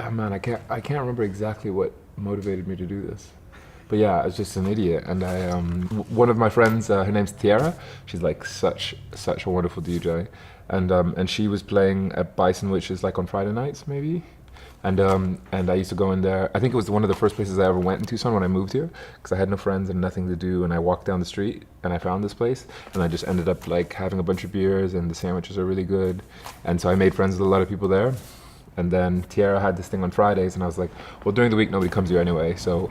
Oh man, I can't remember exactly what motivated me to do this. But yeah, I was just an idiot, and one of my friends, her name's Tiara. She's like such a wonderful DJ, and she was playing at Bison, which is like on Friday nights maybe, and I used to go in there. I think it was one of the first places I ever went in Tucson when I moved here, because I had no friends and nothing to do, and I walked down the street and I found this place, and I just ended up like having a bunch of beers, and the sandwiches are really good, and so I made friends with a lot of people there. And then Tiara had this thing on Fridays, and I was like, well, during the week nobody comes here anyway, so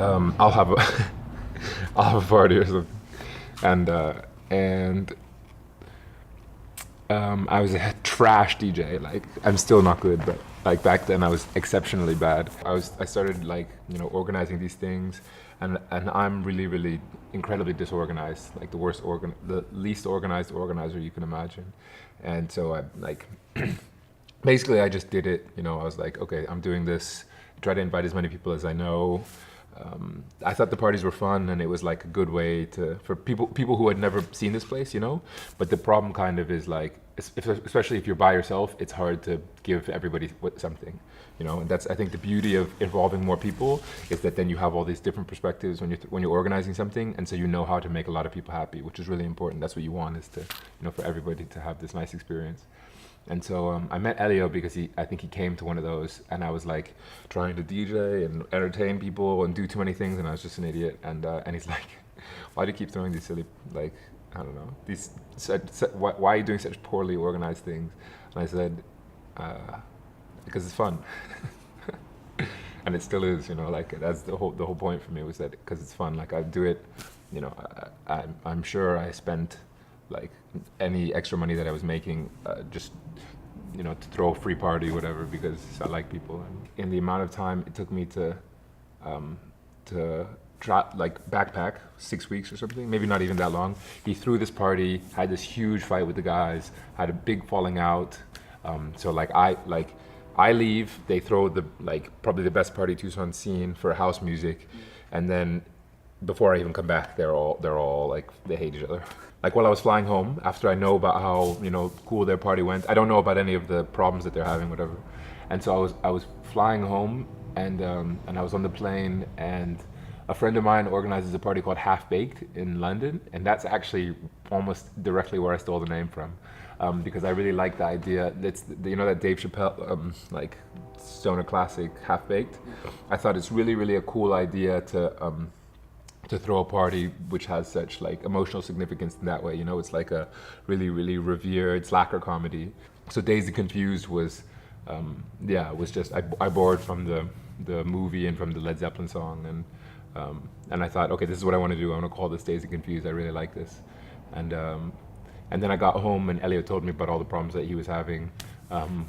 I'll have a I'll have a party or something. And I was a trash DJ. Like, I'm still not good, but like back then I was exceptionally bad. I started like, organizing these things, and I'm really incredibly disorganized, like the least organized organizer you can imagine. And so I like basically I just did it. I was like, okay, I'm doing this. Try to invite as many people as I know. I thought the parties were fun, and it was like a good way for people who had never seen this place, But the problem kind of is like, especially if you're by yourself, it's hard to give everybody something, And that's, I think, the beauty of involving more people is that then you have all these different perspectives when you're organizing something, and so you know how to make a lot of people happy, which is really important. That's what you want, is to for everybody to have this nice experience. And so I met Elio because I think he came to one of those, and I was like trying to DJ and entertain people and do too many things, and I was just an idiot. And he's like, "Why do you keep throwing these silly, like, I don't know, why are you doing such poorly organized things?" And I said, "Because it's fun." And it still is, like that's the whole point for me, was that because it's fun. Like I do it, I'm sure I spent like any extra money that I was making just to throw a free party, whatever, because I like people. And in the amount of time it took me to try, like, backpack 6 weeks or something, maybe not even that long, he threw this party, had this huge fight with the guys, had a big falling out. So I leave, they throw probably the best party Tucson seen for house music, and then before I even come back, they're all like, they hate each other. Like, while I was flying home, after I know about how cool their party went, I don't know about any of the problems that they're having, whatever. And so I was flying home, and I was on the plane, and a friend of mine organizes a party called Half Baked in London, and that's actually almost directly where I stole the name from, because I really like the idea. It's that Dave Chappelle like stoner classic Half Baked. I thought it's really a cool idea to throw a party which has such like emotional significance in that way. It's like a really revered slacker comedy. So Dazed and Confused was just I borrowed from the movie and from the Led Zeppelin song, and I thought, okay, this is what I want to do. I want to call this Dazed and Confused. I really like this. And then I got home, and Elliot told me about all the problems that he was having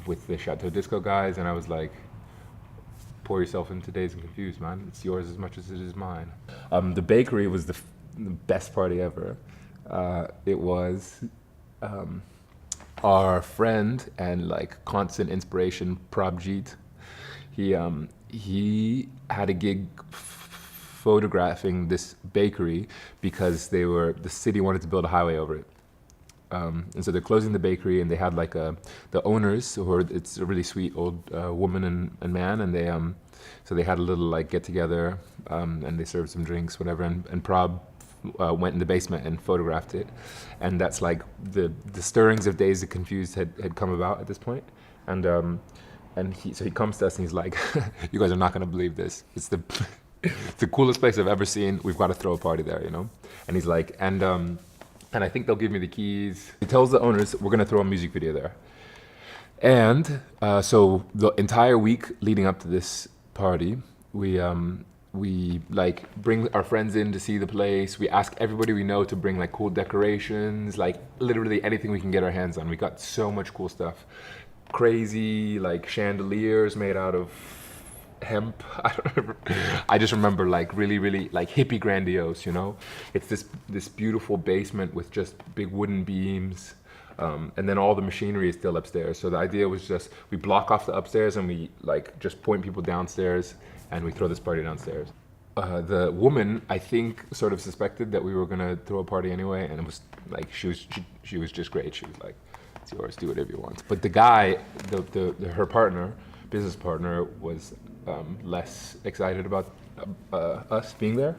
with the Chateau Disco guys, and I was like, pour yourself into Dazed and Confused, man. It's yours as much as it is mine. The bakery was the best party ever. It was our friend and like constant inspiration, Prabjit. He had a gig photographing this bakery because the city wanted to build a highway over it. And so they're closing the bakery, and they had like the owners, it's a really sweet old woman and man, and so they had a little like get together, and they served some drinks, whatever, and Prab went in the basement and photographed it, and that's like the stirrings of Dazed and Confused had come about at this point, and he comes to us and he's like, "You guys are not gonna believe this. It's the coolest place I've ever seen. We've got to throw a party there, And he's like, and I think they'll give me the keys. He tells the owners, we're gonna throw a music video there. And so the entire week leading up to this party, we like bring our friends in to see the place. We ask everybody we know to bring like cool decorations, like literally anything we can get our hands on. We got so much cool stuff. Crazy like chandeliers made out of hemp. I just remember like really like hippie grandiose, It's this beautiful basement with just big wooden beams, and then all the machinery is still upstairs. So the idea was just we block off the upstairs and we like just point people downstairs and we throw this party downstairs. The woman, I think, sort of suspected that we were gonna throw a party anyway, and it was like she was just great. She was like, it's yours, do whatever you want. But the guy, her partner, business partner, was less excited about us being there,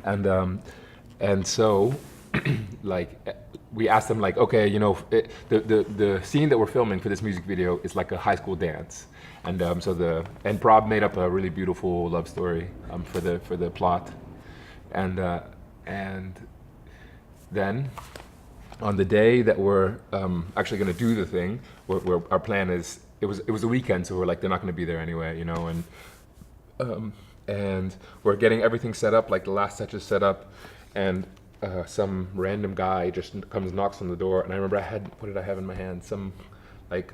and so like we asked them like, okay, you know, the scene that we're filming for this music video is like a high school dance, and and Prob made up a really beautiful love story for the plot, and then on the day that we're actually going to do the thing, where our plan is, it was a weekend, so we're like, they're not going to be there anyway, you know, and we're getting everything set up, like the last touches set up, and some random guy just comes, knocks on the door, and I remember what did I have in my hand? Some like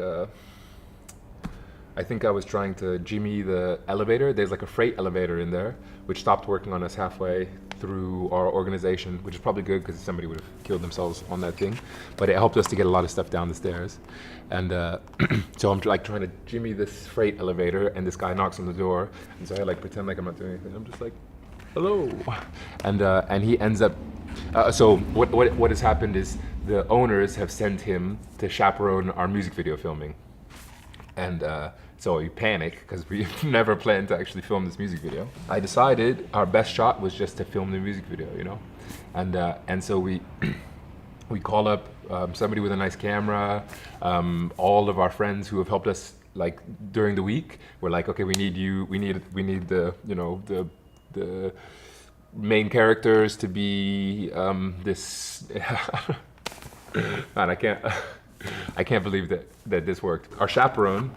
I think I was trying to jimmy the elevator. There's like a freight elevator in there, which stopped working on us halfway through our organization, which is probably good because somebody would have killed themselves on that thing. But it helped us to get a lot of stuff down the stairs. And so I'm like trying to jimmy this freight elevator, and this guy knocks on the door, and so I like pretend like I'm not doing anything. I'm just like, hello, and he ends up. So what has happened is the owners have sent him to chaperone our music video filming, and so we panic because we never planned to actually film this music video. I decided our best shot was just to film the music video, you know, and so we call up somebody with a nice camera. All of our friends who have helped us like during the week, we're like, okay, we need you. We need the, you know, the main characters to be this. Man, I can't believe that this worked. Our chaperone,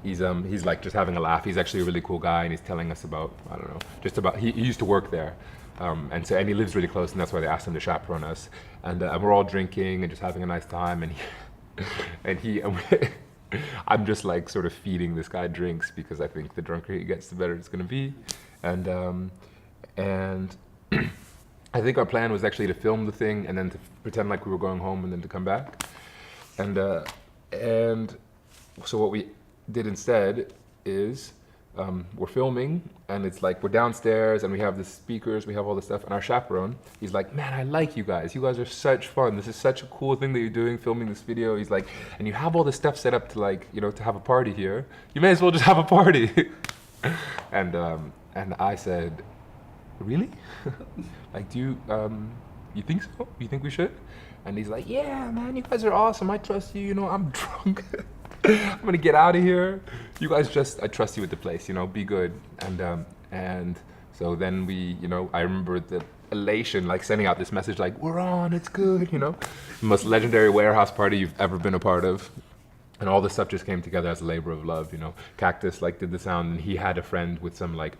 he's like just having a laugh. He's actually a really cool guy, and he's telling us about, I don't know, just about, he used to work there, and he lives really close, and that's why they asked him to chaperone us. And we're all drinking and just having a nice time, and I'm just like sort of feeding this guy drinks because I think the drunker he gets, the better it's gonna be, and I think our plan was actually to film the thing and then to pretend like we were going home and then to come back. And so what we did instead is we're filming, and it's like we're downstairs and we have the speakers, we have all this stuff, and our chaperone, he's like, man, I like you guys. You guys are such fun. This is such a cool thing that you're doing, filming this video. He's like, and you have all this stuff set up to like, you know, to have a party here. You may as well just have a party. And I said, really? Like, do you think so? You think we should? And he's like, yeah, man, you guys are awesome. I trust you. You know, I'm drunk. I'm gonna get out of here. You guys I trust you with the place. You know, be good. And so then we, you know, I remember the elation, like sending out this message, like, we're on, it's good. You know, the most legendary warehouse party you've ever been a part of. And all this stuff just came together as a labor of love, you know. Cactus like did the sound, and he had a friend with some like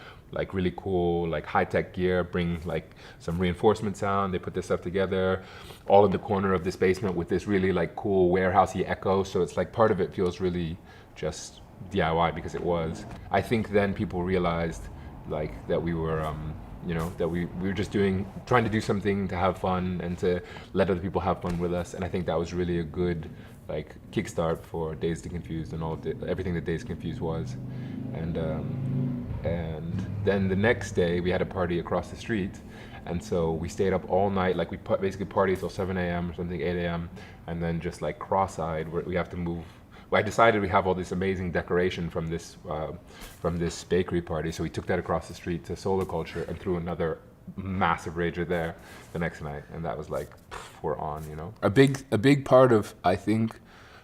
really cool like high-tech gear bring like some reinforcement sound. They put this stuff together, all in the corner of this basement with this really like cool warehousey echo. So it's like part of it feels really just DIY because it was. I think then people realized like that we were, you know, that we were just trying to do something to have fun and to let other people have fun with us. And I think that was really a good like kickstart for Dazed and Confused and everything that Dazed and Confused was. And then the next day we had a party across the street, and so we stayed up all night. Like we basically partied till 7 a.m. or something, 8 a.m. and then just like cross-eyed, we have to move. I decided we have all this amazing decoration from this bakery party, so we took that across the street to Solar Culture and threw another massive rager there the next night, and that was like, we're on, you know. A big part of, I think,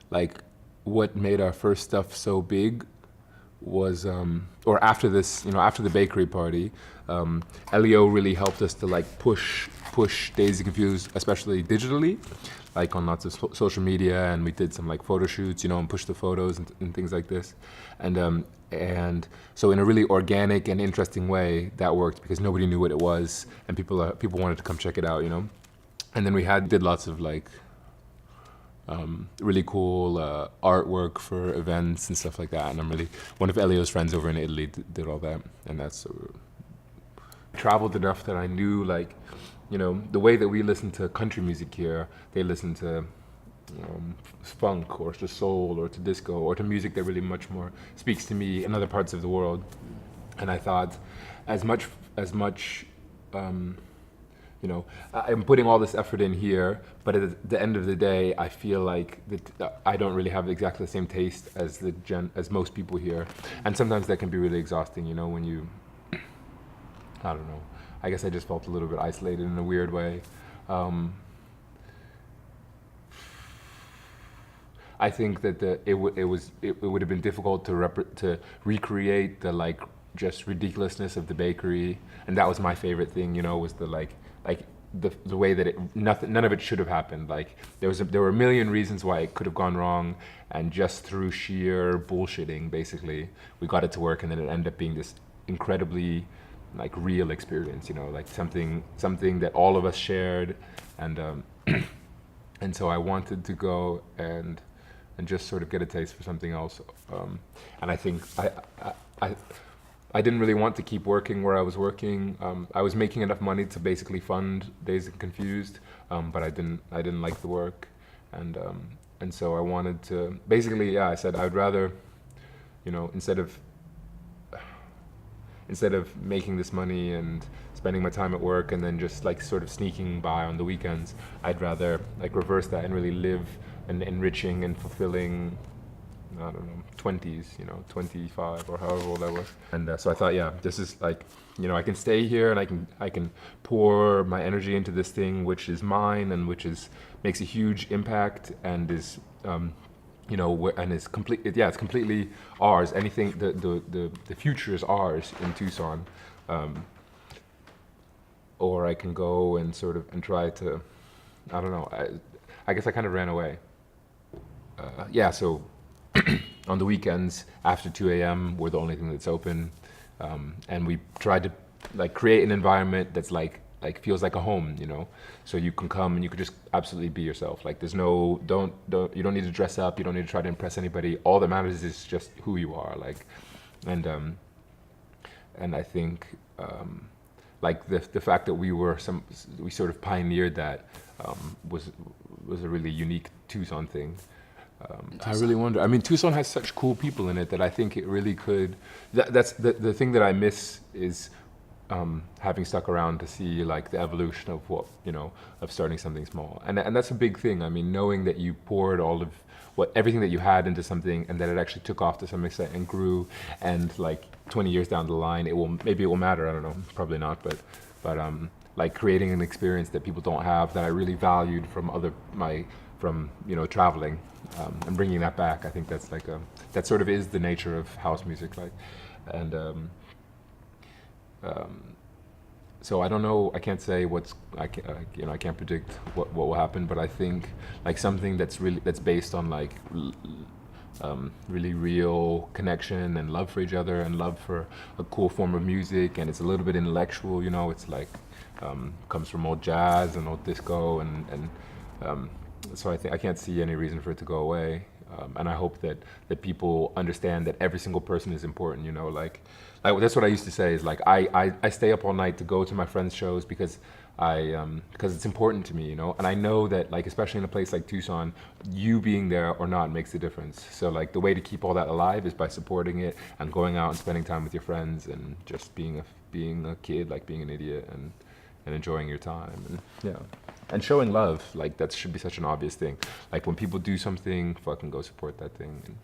like what made our first stuff so big was, or after this, you know, after the bakery party, Elio really helped us to like push Dazed and Confused, especially digitally, like on lots of social media, and we did some like photo shoots, you know, and pushed the photos and things like this, and so in a really organic and interesting way that worked because nobody knew what it was, and people wanted to come check it out, you know. And then we did lots of like really cool artwork for events and stuff like that, and one of Elio's friends over in Italy did all that, and that's traveled enough that I knew, like, you know, the way that we listen to country music here, they listen to funk or to soul or to disco or to music that really much more speaks to me in other parts of the world. And I thought as much I'm putting all this effort in here, but at the end of the day, I feel like I don't really have exactly the same taste as as most people here, and sometimes that can be really exhausting. When you, I don't know. I guess I just felt a little bit isolated in a weird way. I think that it would have been difficult to recreate the just ridiculousness of the bakery, and that was my favorite thing. Was the way that none of it should have happened. Like there were a million reasons why it could have gone wrong, and just through sheer bullshitting, basically, we got it to work, and then it ended up being this incredibly real experience. Like something that all of us shared, and and so I wanted to go and just sort of get a taste for something else. And I think I didn't really want to keep working where I was working. I was making enough money to basically fund Dazed and Confused, but I didn't like the work, and so I wanted to basically, I said I'd rather, instead of making this money and spending my time at work and then just sort of sneaking by on the weekends, I'd rather reverse that and really live an enriching and fulfilling, I don't know, 20s, 25 or however old I was. And so I thought, this is I can stay here and I can pour my energy into this thing, which is mine and makes a huge impact and is, and it's complete. It's completely ours. Anything, the future is ours in Tucson. Or I can go and try to, I don't know. I guess I kind of ran away. So on the weekends after 2 a.m. we're the only thing that's open, and we tried to create an environment that's feels like a home, so you can come and you can just absolutely be yourself. There's no you don't need to dress up, you don't need to try to impress anybody. All that matters is just who you are. And I think the fact that we sort of pioneered that was a really unique Tucson thing. I really wonder. I mean, Tucson has such cool people in it that I think it really could. That's the thing that I miss is having stuck around to see the evolution of of starting something small, and that's a big thing. I mean, knowing that you poured all of everything that you had into something, and that it actually took off to some extent and grew, and 20 years down the line, it will matter. I don't know, probably not, but creating an experience that people don't have that I really valued from traveling, and bringing that back. I think that's that sort of is the nature of house music, and so I don't know. I can't say I can't predict what will happen, but I think something that's based on really real connection and love for each other and love for a cool form of music, and it's a little bit intellectual. It's comes from old jazz and old disco, and so I think I can't see any reason for it to go away, and I hope that people understand that every single person is important. That's what I used to say is I stay up all night to go to my friends' shows because it's important to me, and I know that especially in a place like Tucson, you being there or not makes a difference. So the way to keep all that alive is by supporting it and going out and spending time with your friends and just being a kid, being an idiot and enjoying your time, and showing love. That should be such an obvious thing. When people do something, fucking go support that thing and